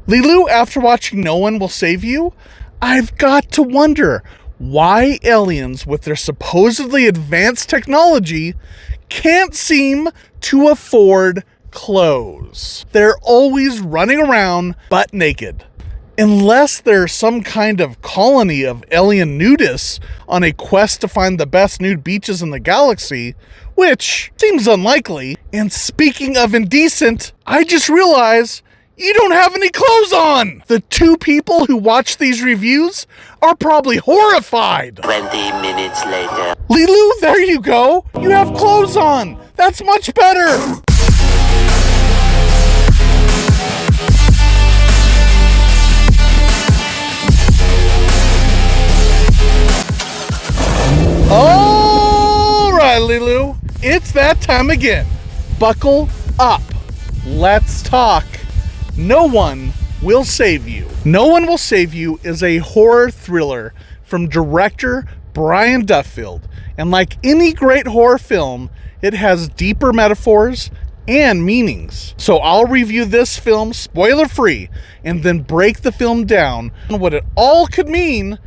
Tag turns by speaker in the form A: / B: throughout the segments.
A: Lilu, after watching No One Will Save You, I've got to wonder why aliens with their supposedly advanced technology can't seem to afford clothes. They're always running around butt naked. Unless there's some kind of colony of alien nudists on a quest to find the best nude beaches in the galaxy, which seems unlikely. And speaking of indecent, I just realized you don't have any clothes on! The two people who watch these reviews are probably horrified!
B: 20 minutes later.
A: Lilu, there you go! You have clothes on! That's much better! Alright, Lilu, it's that time again. Buckle up. Let's talk No One Will Save You. No One Will Save You is a horror thriller from director Brian Duffield. And like any great horror film, it has deeper metaphors and meanings. So I'll review this film spoiler-free and then break the film down on what it all could mean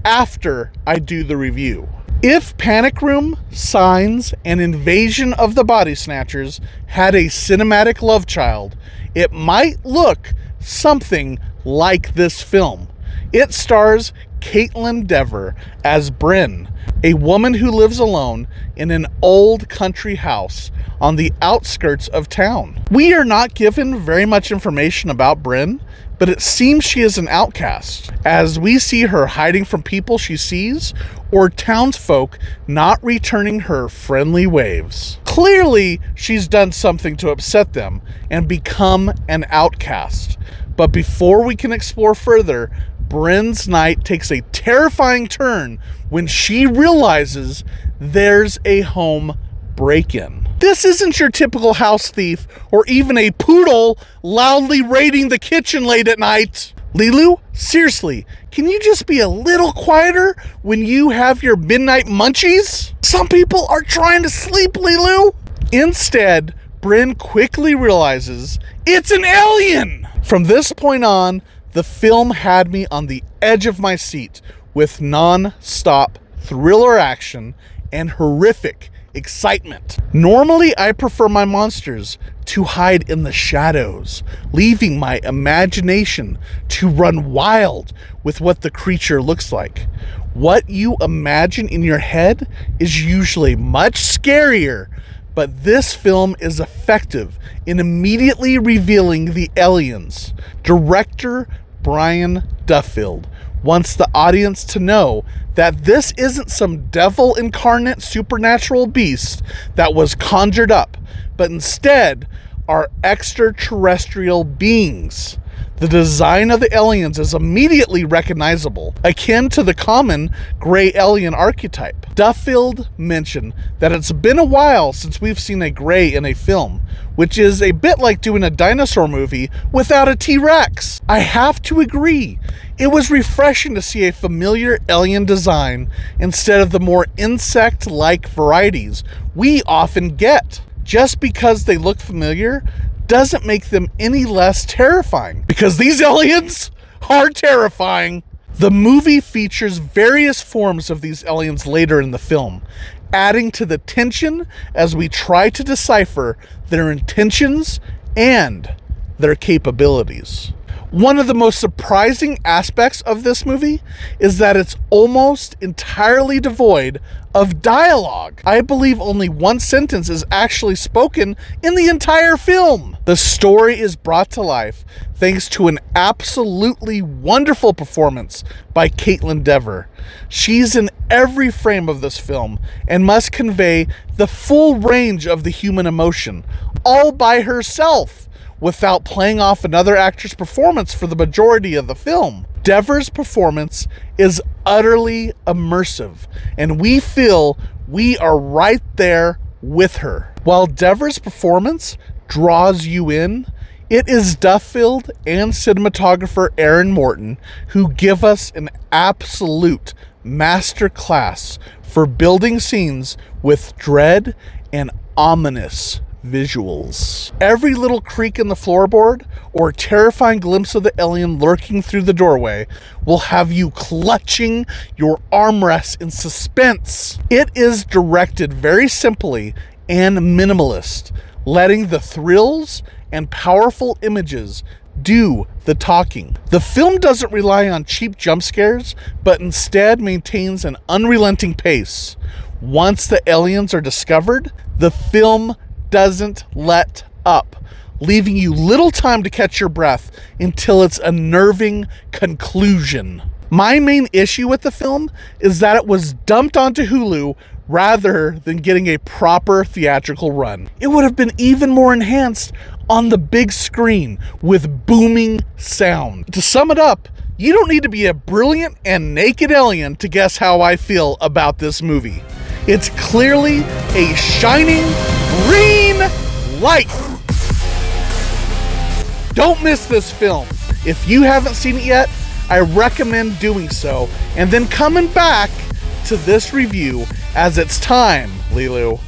A: after I do the review. If Panic Room, Signs, and Invasion of the Body Snatchers had a cinematic love child, it might look something like this film. It stars Kaitlyn Dever as Brynn, a woman who lives alone in an old country house on the outskirts of town. We are not given very much information about Brynn, but it seems she is an outcast, as we see her hiding from people she sees or townsfolk not returning her friendly waves. Clearly, she's done something to upset them and become an outcast. But before we can explore further, Brynn's night takes a terrifying turn when she realizes there's a home break-in. This isn't your typical house thief or even a poodle loudly raiding the kitchen late at night. Lilu, seriously, can you just be a little quieter when you have your midnight munchies? Some people are trying to sleep, Lilu. Instead, Brynn quickly realizes it's an alien. From this point on, the film had me on the edge of my seat with non-stop thriller action and horrific excitement. Normally, I prefer my monsters to hide in the shadows, leaving my imagination to run wild with what the creature looks like. What you imagine in your head is usually much scarier, but this film is effective in immediately revealing the aliens. Director Brian Duffield wants the audience to know that this isn't some devil incarnate supernatural beast that was conjured up, but instead are extraterrestrial beings. The design of the aliens is immediately recognizable, akin to the common gray alien archetype. Duffield mentioned that it's been a while since we've seen a gray in a film, which is a bit like doing a dinosaur movie without a T-Rex. I have to agree. It was refreshing to see a familiar alien design instead of the more insect-like varieties we often get. Just because they look familiar doesn't make them any less terrifying, because these aliens are terrifying. The movie features various forms of these aliens later in the film, adding to the tension as we try to decipher their intentions and their capabilities. One of the most surprising aspects of this movie is that it's almost entirely devoid of dialogue. I believe only one sentence is actually spoken in the entire film. The story is brought to life thanks to an absolutely wonderful performance by Kaitlyn Dever. She's in every frame of this film and must convey the full range of the human emotion, all by herself, without playing off another actor's performance for the majority of the film. Dever's performance is utterly immersive, and we feel we are right there with her. While Dever's performance draws you in, it is Duffield and cinematographer Aaron Morton who give us an absolute masterclass for building scenes with dread and ominous visuals. Every little creak in the floorboard or terrifying glimpse of the alien lurking through the doorway will have you clutching your armrests in suspense. It is directed very simply and minimalist, letting the thrills and powerful images do the talking. The film doesn't rely on cheap jump scares, but instead maintains an unrelenting pace. Once the aliens are discovered, the film doesn't let up, leaving you little time to catch your breath until its unnerving conclusion. My main issue with the film is that it was dumped onto Hulu rather than getting a proper theatrical run. It would have been even more enhanced on the big screen with booming sound. To sum it up, you don't need to be a brilliant and naked alien to guess how I feel about this movie. It's clearly a shining green light. Don't miss this film. If you haven't seen it yet, I recommend doing so and then coming back to this review as it's time, Lilu,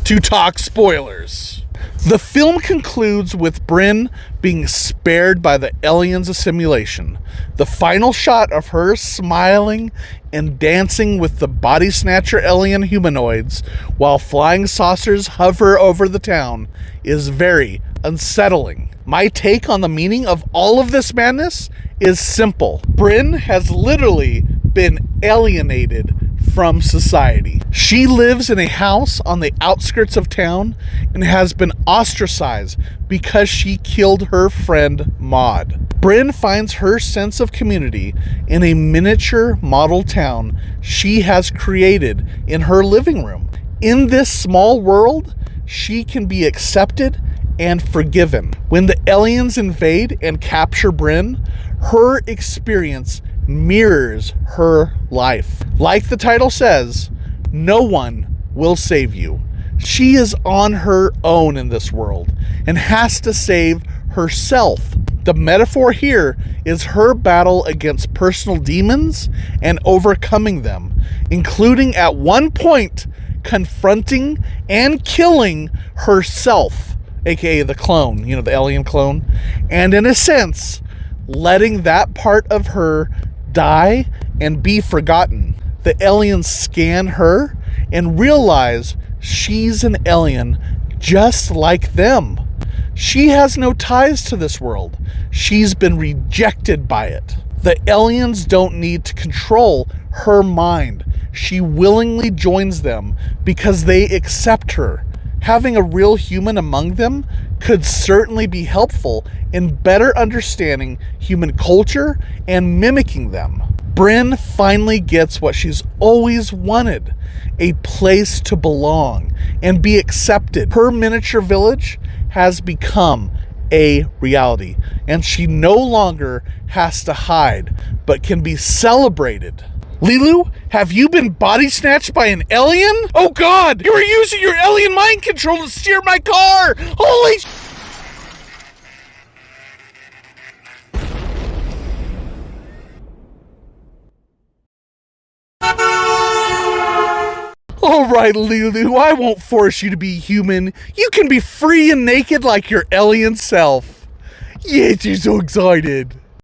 A: to talk spoilers. The film concludes with Brynn being spared by the aliens' assimilation. The final shot of her smiling and dancing with the body snatcher alien humanoids while flying saucers hover over the town is very unsettling. My take on the meaning of all of this madness is simple. Brynn has literally been alienated from society. She lives in a house on the outskirts of town and has been ostracized because she killed her friend Maud. Brynn finds her sense of community in a miniature model town she has created in her living room. In this small world, she can be accepted and forgiven. When the aliens invade and capture Brynn, her experience mirrors her life. Like the title says, no one will save you. She is on her own in this world and has to save herself. The metaphor here is her battle against personal demons and overcoming them, including at one point confronting and killing herself, aka the clone, the alien clone, and in a sense, letting that part of her die and be forgotten. The aliens scan her and realize she's an alien just like them. She has no ties to this world. She's been rejected by it. The aliens don't need to control her mind. She willingly joins them because they accept her. Having a real human among them could certainly be helpful in better understanding human culture and mimicking them. Brynn finally gets what she's always wanted, a place to belong and be accepted. Her miniature village has become a reality, and she no longer has to hide, but can be celebrated. Lilu, have you been body snatched by an alien? Oh God, you were using your alien mind control to steer my car! Holy sh**! Alright, Lilu, I won't force you to be human. You can be free and naked like your alien self. Yes, you're so excited.